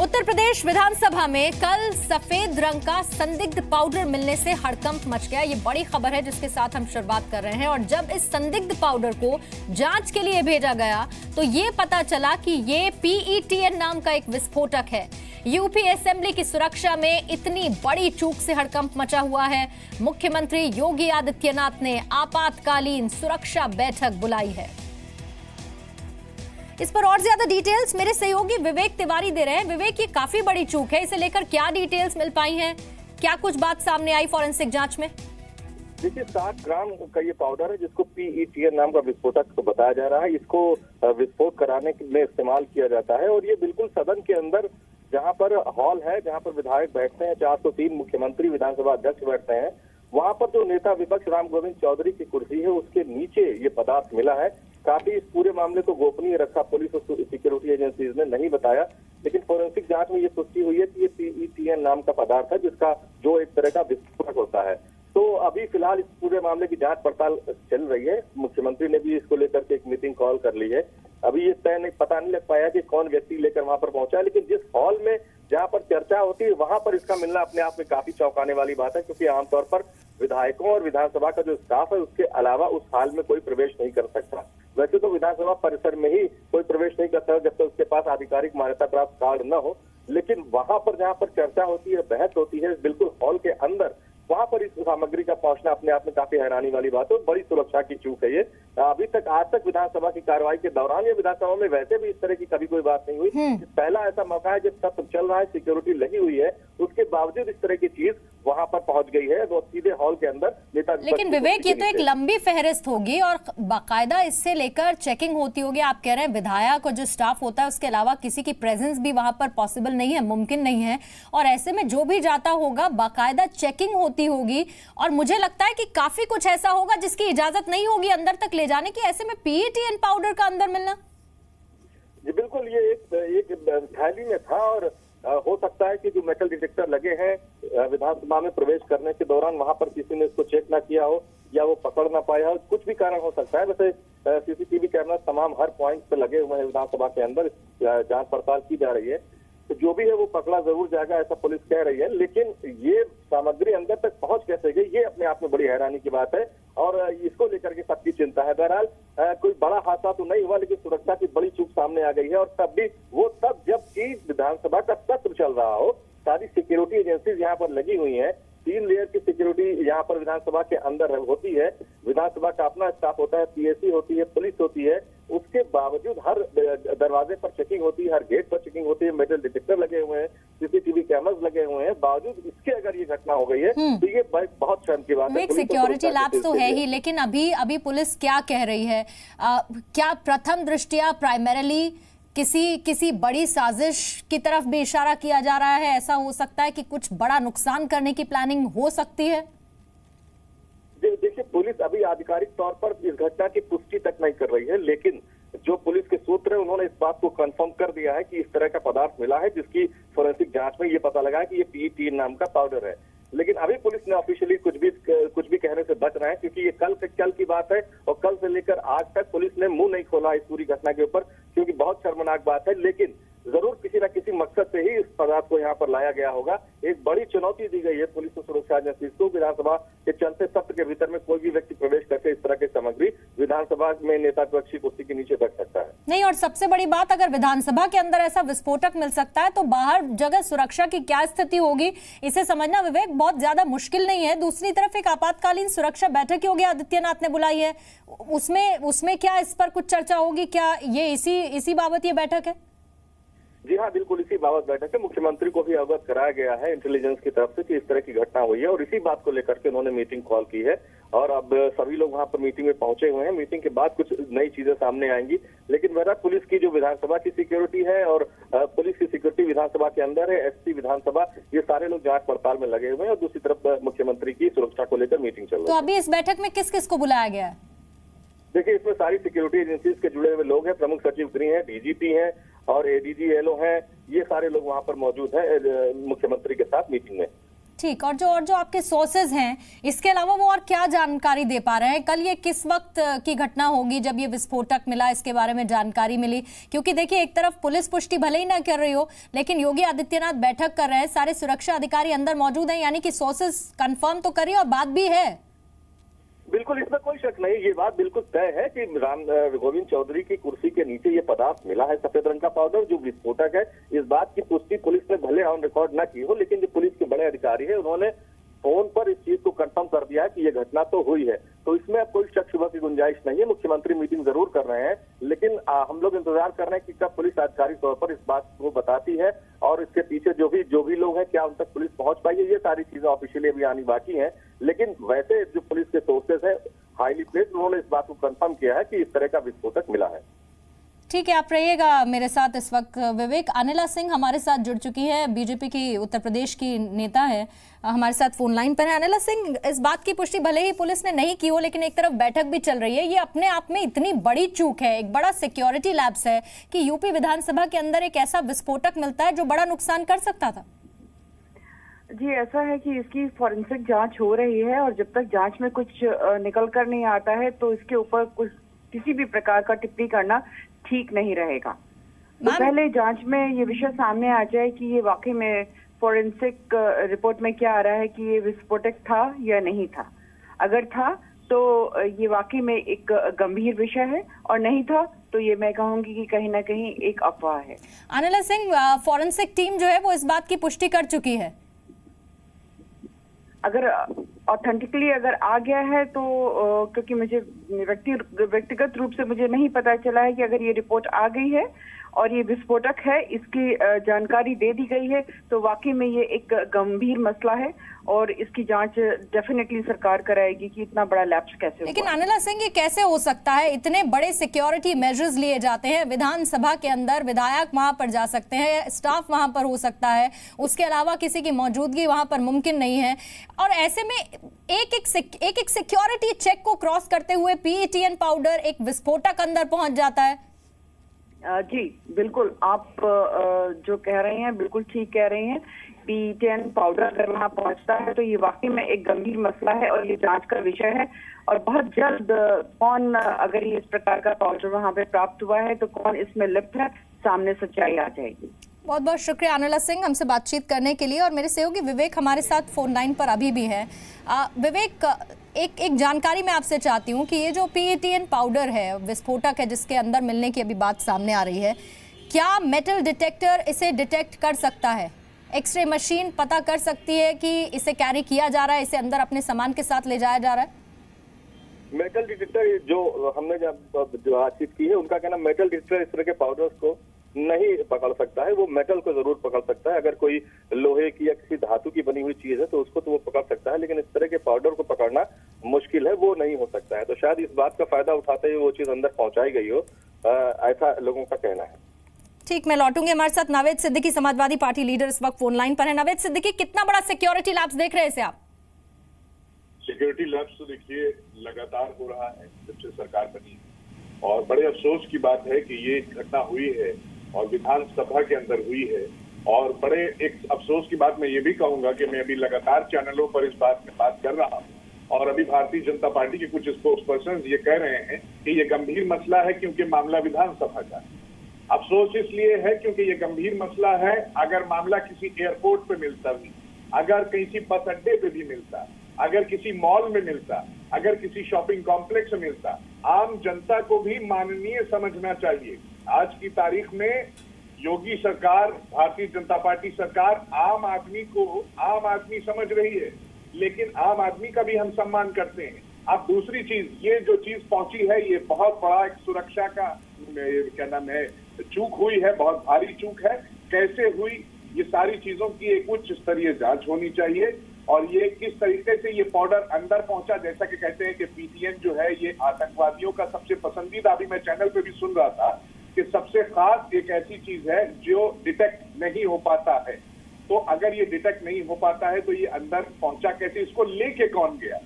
उत्तर प्रदेश विधानसभा में कल सफेद रंग का संदिग्ध पाउडर मिलने से हड़कंप मच गया। ये बड़ी खबर है जिसके साथ हम शुरुआत कर रहे हैं। और जब इस संदिग्ध पाउडर को जांच के लिए भेजा गया तो ये पता चला कि ये PETN नाम का एक विस्फोटक है। यूपी असेंबली की सुरक्षा में इतनी बड़ी चूक से हड़कंप मचा हुआ है। मुख्यमंत्री योगी आदित्यनाथ ने आपातकालीन सुरक्षा बैठक बुलाई है। इस पर और ज्यादा डिटेल्स मेरे सहयोगी विवेक तिवारी दे रहे हैं। विवेक, ये काफी बड़ी चूक है, इसे लेकर क्या डिटेल्स मिल पाई हैं? क्या कुछ बात सामने आई फॉरेंसिक जांच में? देखिए, 60 ग्राम का ये पाउडर है जिसको PETN नाम का विस्फोटक बताया जा रहा है। इसको विस्फोट कराने में इस्तेमाल किया जाता है और ये बिल्कुल सदन के अंदर जहां पर हॉल है, जहां पर विधायक बैठते हैं, 403 मुख्यमंत्री विधानसभा अध्यक्ष बैठते हैं, वहां पर जो नेता विपक्ष राम गोविंद चौधरी की कुर्सी है उसके नीचे ये पदार्थ मिला है। काफी इस पूरे मामले को गोपनीय रखा पुलिस और सिक्योरिटी एजेंसीज ने नहीं बताया, लेकिन फोरेंसिक जांच में ये पुष्टि हुई है कि ये PETN नाम का पदार्थ है जिसका जो एक तरह का विस्फोटक होता है। तो अभी फिलहाल इस पूरे मामले की जांच पड़ताल चल रही है। मुख्यमंत्री ने भी इसको लेकर के एक मीटिंग कॉल कर ली है। अभी ये पता नहीं लग पाया कि कौन व्यक्ति लेकर वहां पर पहुंचा है, लेकिन जिस हॉल में जहां पर चर्चा होती है वहां पर इसका मिलना अपने आप में काफी चौंकाने वाली बात है, क्योंकि आमतौर पर विधायकों और विधानसभा का जो स्टाफ है उसके अलावा उस हॉल में कोई प्रवेश नहीं कर सकता। वैसे तो विधानसभा परिसर में ही कोई प्रवेश नहीं करता जब तक उसके पास आधिकारिक मान्यता प्राप्त कार्ड न हो, लेकिन वहां पर जहां पर चर्चा होती है, बहस होती है, बिल्कुल हॉल के अंदर वहां पर इस सामग्री का पहुंचना अपने आप में काफी हैरानी वाली बात है। बड़ी सुरक्षा की चूक है ये। अभी तक आज तक विधानसभा की कार्रवाई के दौरान या विधानसभा में वैसे भी इस तरह की कभी कोई बात नहीं हुई। पहला ऐसा मौका है जब सत्र चल रहा है, सिक्योरिटी लगी हुई है, उसके बावजूद इस तरह की चीज वहां पर पहुंच गई है वो सीधे हॉल के अंदर नेता। लेकिन विवेक, ये तो एक लंबी फहरिस्त होगी और बाकायदा इससे लेकर चेकिंग होती होगी। आप कह रहे हैं विधायक और जो स्टाफ होता है उसके अलावा किसी की प्रेजेंस भी वहां पर पॉसिबल नहीं है, मुमकिन नहीं है, और ऐसे में जो भी जाता होगा बाकायदा चेकिंग होती होगी। और मुझे लगता है कि काफी कुछ ऐसा होगा जिसकी इजाजत नहीं होगी अंदर तक ले जाने की। ऐसे में PETN पाउडर का अंदर मिलना, जी बिल्कुल, ये एक थैली में था और हो सकता है कि जो मेटल डिटेक्टर लगे हैं विधानसभा में प्रवेश करने के दौरान वहां पर किसी ने इसको चेक ना किया हो या वो पकड़ ना पाया हो, कुछ भी कारण हो सकता है। वैसे CCTV कैमरा तमाम हर पॉइंट पे लगे हुए हैं विधानसभा के अंदर, जांच पड़ताल की जा रही है, तो जो भी है वो पकड़ा जरूर जाएगा ऐसा पुलिस कह रही है। लेकिन ये सामग्री अंदर तक पहुंच कैसे गई, ये अपने आप में बड़ी हैरानी की बात है और इसको लेकर के सबकी चिंता है। बहरहाल कोई बड़ा हादसा तो नहीं हुआ, लेकिन सुरक्षा की बड़ी चूक सामने आ गई है और तब जबकि विधानसभा का सत्र चल रहा हो, सारी सिक्योरिटी एजेंसीज यहाँ पर लगी हुई है, 3 लेयर की सिक्योरिटी यहाँ पर विधानसभा के अंदर होती है। विधानसभा का अपना स्टाफ होता है, PAC होती है, पुलिस होती है, उसके बावजूद हर दरवाजे पर चेकिंग होती है, हर गेट पर चेकिंग होती है, मेटल डिटेक्टर लगे हुए हैं, CCTV कैमरास लगे हुए हैं, बावजूद इसके अगर ये घटना हो गई है तो ये बहुत शर्म की बात है। सिक्योरिटी लैब्स तो है ही, लेकिन अभी पुलिस क्या कह रही है? क्या प्रथम दृष्टया प्राइमरीली किसी बड़ी साजिश की तरफ भी इशारा किया जा रहा है? ऐसा हो सकता है कि कुछ बड़ा नुकसान करने की प्लानिंग हो सकती है? देखिए, पुलिस अभी आधिकारिक तौर पर इस घटना की पुष्टि तक नहीं कर रही है, लेकिन जो पुलिस के सूत्र हैं उन्होंने इस बात को कंफर्म कर दिया है कि इस तरह का पदार्थ मिला है जिसकी फोरेंसिक जांच में ये पता लगा है कि ये PETN नाम का पाउडर है। लेकिन अभी पुलिस ने ऑफिशियली कुछ भी कहने से बच रहे हैं, क्योंकि ये कल की बात है और कल से लेकर आज तक पुलिस ने मुंह नहीं खोला इस पूरी घटना के ऊपर, क्योंकि बहुत शर्मनाक बात है। लेकिन जरूर किसी न किसी मकसद से ही इस पदार्थ को यहाँ पर लाया गया होगा। एक बड़ी चुनौती दी गई है पुलिस और सुरक्षा एजेंसी को। विधानसभा के चलते सत्र के भीतर में कोई भी व्यक्ति प्रवेश करके इस तरह की सामग्री विधानसभा में नेता विपक्ष की कुर्सी के नीचे रख सकता है। नहीं, और सबसे बड़ी बात, अगर विधानसभा के अंदर ऐसा विस्फोटक मिल सकता है तो बाहर जगह सुरक्षा की क्या स्थिति होगी, इसे समझना विवेक बहुत ज्यादा मुश्किल नहीं है। दूसरी तरफ एक आपातकालीन सुरक्षा बैठक योगी आदित्यनाथ ने बुलाई है, उसमें क्या इस पर कुछ चर्चा होगी? क्या ये इसी बाबत ये बैठक है? जी हाँ, बिल्कुल इसी बाबत बैठक है। मुख्यमंत्री को भी अवगत कराया गया है इंटेलिजेंस की तरफ से कि इस तरह की घटना हुई है और इसी बात को लेकर के उन्होंने मीटिंग कॉल की है और अब सभी लोग वहां पर मीटिंग में पहुंचे हुए हैं। मीटिंग के बाद कुछ नई चीजें सामने आएंगी, लेकिन बहरहाल पुलिस की जो विधानसभा की सिक्योरिटी है और पुलिस की सिक्योरिटी विधानसभा के अंदर है, SP विधानसभा, ये सारे लोग जांच पड़ताल में लगे हुए हैं और दूसरी तरफ मुख्यमंत्री की सुरक्षा को लेकर मीटिंग चल रही है। तो अभी इस बैठक में किस किस को बुलाया गया है? देखिए, इसमें सारी सिक्योरिटी एजेंसीज के जुड़े हुए लोग हैं, प्रमुख सचिव गृह हैं, DGP हैं और ADG LO हैं, ये सारे लोग वहां पर मौजूद हैं मुख्यमंत्री के साथ मीटिंग में। ठीक, और जो आपके सोर्सेज हैं, इसके अलावा वो और क्या जानकारी दे पा रहे हैं? कल ये किस वक्त की घटना होगी जब ये विस्फोटक मिला, इसके बारे में जानकारी मिली? क्योंकि देखिए, एक तरफ पुलिस पुष्टि भले ही ना कर रही हो, लेकिन योगी आदित्यनाथ बैठक कर रहे हैं, सारे सुरक्षा अधिकारी अंदर मौजूद हैं, यानी कि सोर्सेज कंफर्म तो करिए और बात भी है। बिल्कुल, इसमें कोई शक नहीं। ये बात बिल्कुल तय है कि राम गोविंद चौधरी की कुर्सी के नीचे ये पदार्थ मिला है, सफेद रंग का पाउडर जो विस्फोटक है। इस बात की पुष्टि पुलिस ने भले ऑन रिकॉर्ड ना की हो, लेकिन जो पुलिस के बड़े अधिकारी है उन्होंने फोन पर इस चीज को कंफर्म कर दिया है कि ये घटना तो हुई है। तो इसमें अब कोई शक शुबह की गुंजाइश नहीं है। मुख्यमंत्री मीटिंग जरूर कर रहे हैं, लेकिन हम लोग इंतजार कर रहे हैं कि कब पुलिस आधिकारिक तौर पर इस बात को बताती है और इसके पीछे जो भी लोग हैं, क्या उन तक पुलिस पहुंच पाई है। ये सारी चीजें ऑफिशियली अभी आनी बाकी है, लेकिन वैसे जो पुलिस के सोर्सेज है हाईली प्लेस्ड, उन्होंने इस बात को कंफर्म किया है कि इस तरह का विस्फोटक मिला है। ठीक है, आप रहिएगा मेरे साथ इस वक्त। विवेक, अनिला सिंह हमारे साथ जुड़ चुकी है, बीजेपी की उत्तर प्रदेश की नेता है, हमारे साथ फोन लाइन पर है। अनिला सिंह, इस बात की पुष्टि भले ही पुलिस ने नहीं की हो, लेकिन एक तरफ बैठक भी चल रही है। ये अपने आप में इतनी बड़ी चूक है, एक बड़ा सिक्योरिटी लैप्स है कि यूपी विधानसभा के अंदर एक ऐसा विस्फोटक मिलता है जो बड़ा नुकसान कर सकता था। जी, ऐसा है कि इसकी फॉरेंसिक जांच हो रही है और जब तक जांच में कुछ निकल कर नहीं आता है तो इसके ऊपर कुछ किसी भी प्रकार का टिप्पणी करना ठीक नहीं रहेगा। तो पहले जांच में ये विषय सामने आ जाए कि ये वाकई में फॉरेंसिक रिपोर्ट में क्या आ रहा है कि ये विस्फोटक था या नहीं था। अगर था तो ये वाकई में एक गंभीर विषय है, और नहीं था तो ये मैं कहूंगी कि कहीं ना कहीं एक अफवाह है। अनिला सिंह, फॉरेंसिक टीम जो है वो इस बात की पुष्टि कर चुकी है। अगर ऑथेंटिकली अगर आ गया है तो क्योंकि मुझे व्यक्तिगत रूप से मुझे नहीं पता चला है कि अगर ये रिपोर्ट आ गई है और ये विस्फोटक है, इसकी जानकारी दे दी गई है, तो वाकई में ये एक गंभीर मसला है और इसकी जांच डेफिनेटली सरकार कराएगी कि इतना बड़ा लैप्स कैसे हुआ। लेकिन अनिला सिंह, ये कैसे हो सकता है? इतने बड़े सिक्योरिटी मेजर्स लिए जाते हैं, विधानसभा के अंदर विधायक वहां पर जा सकते हैं, स्टाफ वहां पर हो सकता है, उसके अलावा किसी की मौजूदगी वहां पर मुमकिन नहीं है, और ऐसे में एक एक सिक्योरिटी चेक को क्रॉस करते हुए PETN पाउडर, एक विस्फोटक अंदर पहुंच जाता है। जी बिल्कुल, आप जो कह रहे हैं बिल्कुल ठीक कह रहे हैं। PETN पाउडर अगर वहां पहुंचता है तो ये वाकई में एक गंभीर मसला है और ये जांच का विषय है, और बहुत जल्द कौन, अगर ये इस प्रकार का पाउडर वहां पे प्राप्त हुआ है तो कौन इसमें लिप्त है, सामने सच्चाई आ जाएगी। बहुत बहुत शुक्रिया अनिला सिंह हमसे बातचीत करने के लिए। और मेरे सहयोगी विवेक हमारे साथ फोन लाइन पर अभी भी है। विवेक, एक जानकारी मैं आपसे चाहती हूँ कि ये जो PETN पाउडर है, विस्फोटक है जिसके अंदर मिलने की अभी बात सामने आ रही है, क्या मेटल डिटेक्टर इसे डिटेक्ट कर सकता है? एक्सरे मशीन पता कर सकती है कि इसे कैरी किया जा रहा है, इसे अंदर अपने सामान के साथ ले जाया जा रहा है? मेटल डिटेक्टर जो हमने जब बातचीत की है, उनका कहना मेटल डिटेक्टर इस तरह के पाउडर्स को नहीं पकड़ सकता है। वो मेटल को जरूर पकड़ सकता है। अगर कोई लोहे की या किसी धातु की बनी हुई चीज है तो उसको तो वो पकड़ सकता है, लेकिन इस तरह के पाउडर को पकड़ना मुश्किल है, वो नहीं हो सकता है। तो शायद इस बात का फायदा उठाते हुए वो चीज अंदर पहुंचाई गई हो, ऐसा लोगों का कहना है। ठीक, मैं लौटूंगी। हमारे साथ नावेद सिद्दीकी, समाजवादी पार्टी लीडर, इस वक्त फोन लाइन पर है। नावेद सिद्दीकी, कितना बड़ा सिक्योरिटी लैप्स देख रहे हैं इसे आप? सिक्योरिटी लैप्स तो देखिए लगातार हो रहा है जब से सरकार बनी, और बड़े अफसोस की बात है कि ये घटना हुई है और विधानसभा के अंदर हुई है। और बड़े एक अफसोस की बात मैं ये भी कहूंगा कि मैं अभी लगातार चैनलों पर इस बात में बात कर रहा हूँ, और अभी भारतीय जनता पार्टी के कुछ स्पोक्स पर्सन ये कह रहे हैं कि ये गंभीर मसला है क्योंकि मामला विधानसभा का। अफसोस इसलिए है क्योंकि ये गंभीर मसला है। अगर मामला किसी एयरपोर्ट पे मिलता भी, अगर किसी बस अड्डे पे भी मिलता, अगर किसी मॉल में मिलता, अगर किसी शॉपिंग कॉम्प्लेक्स में मिलता, आम जनता को भी माननीय समझना चाहिए। आज की तारीख में योगी सरकार, भारतीय जनता पार्टी सरकार आम आदमी को आम आदमी समझ रही है, लेकिन आम आदमी का भी हम सम्मान करते हैं। अब दूसरी चीज, ये जो चीज पहुंची है ये बहुत बड़ा एक सुरक्षा का क्या नाम है चूक हुई है, बहुत भारी चूक है। कैसे हुई, ये सारी चीजों की एक उच्च स्तरीय जांच होनी चाहिए, और ये किस तरीके से ये पाउडर अंदर पहुंचा। जैसा कि कहते हैं कि PTN जो है ये आतंकवादियों का सबसे पसंदीदा, अभी मैं चैनल पे भी सुन रहा था कि सबसे खास एक ऐसी चीज है जो डिटेक्ट नहीं हो पाता है। तो अगर ये डिटेक्ट नहीं हो पाता है तो ये अंदर पहुंचा कैसे, इसको लेके कौन गया?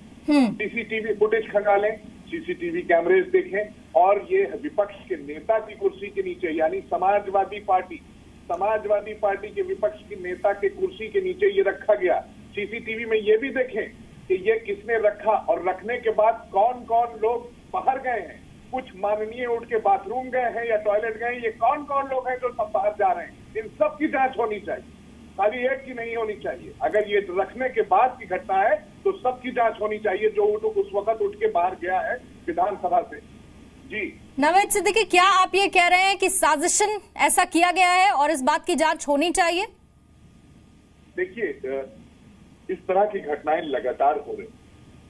CCTV फुटेज खंगालें, CCTV कैमरेज देखें, और ये विपक्ष के नेता की कुर्सी के नीचे, यानी समाजवादी पार्टी के विपक्ष की नेता के कुर्सी के नीचे ये रखा गया। सीसीटीवी में ये भी देखें कि ये किसने रखा और रखने के बाद कौन कौन लोग बाहर गए हैं। कुछ माननीय उठ के बाथरूम गए हैं या टॉयलेट गए हैं, ये कौन कौन लोग हैं जो सब बाहर जा रहे हैं। इन सब की जांच होनी चाहिए, खाली एक की नहीं होनी चाहिए। अगर ये रखने के बाद की घटना है तो सबकी जांच होनी चाहिए जो उस वक्त उठ के बाहर गया है विधानसभा से। जी नावेद सिद्दीकी, क्या आप ये कह रहे हैं कि साजिशन ऐसा किया गया है और इस बात की जांच होनी चाहिए? देखिए, इस तरह की घटनाएं लगातार हो रही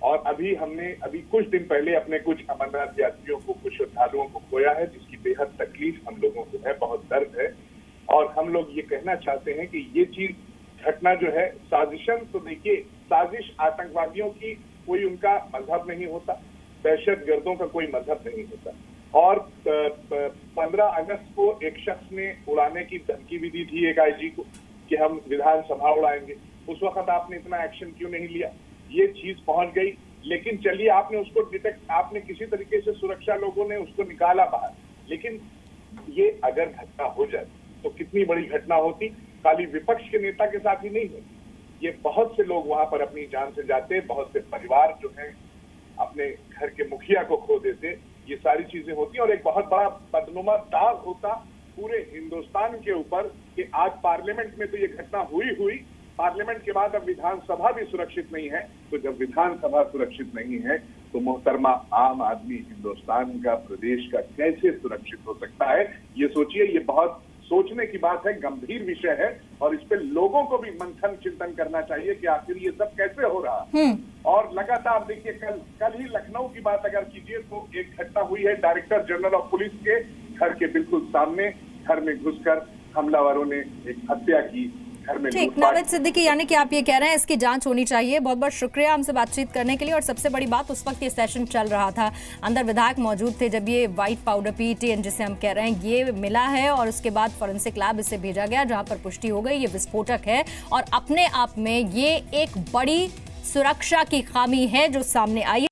और अभी कुछ दिन पहले अपने कुछ अमरनाथ यात्रियों को, कुछ श्रद्धालुओं को खोया है, जिसकी बेहद तकलीफ हम लोगों को है, बहुत दर्द है। और हम लोग ये कहना चाहते हैं कि ये चीज घटना जो है साजिशन, तो देखिए साजिश आतंकवादियों की कोई उनका मजहब नहीं होता, दहशतगर्दों का कोई मजहब नहीं होता। और 15 अगस्त को एक शख्स ने उड़ाने की धमकी भी दी थी एक आईजी को कि हम विधानसभा उड़ाएंगे। उस वक्त आपने इतना एक्शन क्यों नहीं लिया? ये चीज पहुंच गई, लेकिन चलिए आपने उसको डिटेक्ट, आपने किसी तरीके से सुरक्षा लोगों ने उसको निकाला बाहर। लेकिन ये अगर घटना हो जाए तो कितनी बड़ी घटना होती। खाली विपक्ष के नेता के साथ ही नहीं होती, ये बहुत से लोग वहां पर अपनी जान से जाते, बहुत से परिवार जो हैं अपने घर के मुखिया को खो देते, ये सारी चीजें होती और एक बहुत बड़ा बदनुमा दाग होता पूरे हिंदुस्तान के ऊपर कि आज पार्लियामेंट में तो ये घटना हुई, पार्लियामेंट के बाद अब विधानसभा भी सुरक्षित नहीं है। तो जब विधानसभा सुरक्षित नहीं है तो मोहतरमा आम आदमी हिंदुस्तान का, प्रदेश का कैसे सुरक्षित हो सकता है? ये सोचिए, ये बहुत सोचने की बात है, गंभीर विषय है और इस पे लोगों को भी मंथन चिंतन करना चाहिए कि आखिर ये सब कैसे हो रहा है। और लगातार देखिए, कल ही लखनऊ की बात अगर कीजिए तो एक घटना हुई है डायरेक्टर जनरल ऑफ पुलिस के घर के बिल्कुल सामने, घर में घुसकर हमलावरों ने एक हत्या की। ठीक, नावेद सिद्दीकी, यानी कि आप ये कह रहे हैं इसकी जांच होनी चाहिए। बहुत बहुत शुक्रिया हमसे बातचीत करने के लिए। और सबसे बड़ी बात, उस वक्त ये सेशन चल रहा था, अंदर विधायक मौजूद थे जब ये व्हाइट पाउडर PETN जिसे हम कह रहे हैं ये मिला है और उसके बाद फॉरेंसिक लैब इसे भेजा गया जहां पर पुष्टि हो गई ये विस्फोटक है। और अपने आप में ये एक बड़ी सुरक्षा की खामी है जो सामने आई।